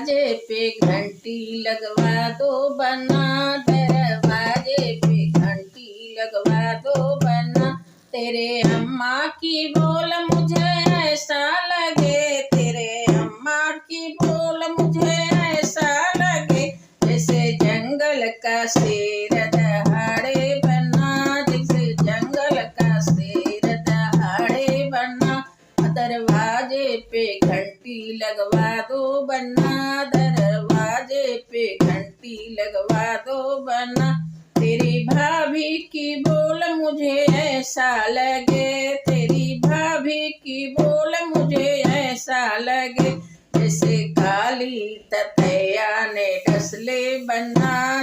दरवाजे पे घंटी लगवा दो बना, दरवाजे पे घंटी लगवा दो बना। तेरे अम्मा की बोल मुझे ऐसा लगे, तेरे अम्मा की बोल मुझे ऐसा लगे, जैसे जंगल का शेर दहाड़े बना, जैसे जंगल का शेर दहाड़े बना। दरवाजे पे घंटी लगवा दो बना, दरवाजे पे घंटी लगवा दो बना। तेरी भाभी की बोल मुझे ऐसा लगे, तेरी भाभी की बोल मुझे ऐसा लगे, जैसे काली ततैया ने डसले बना,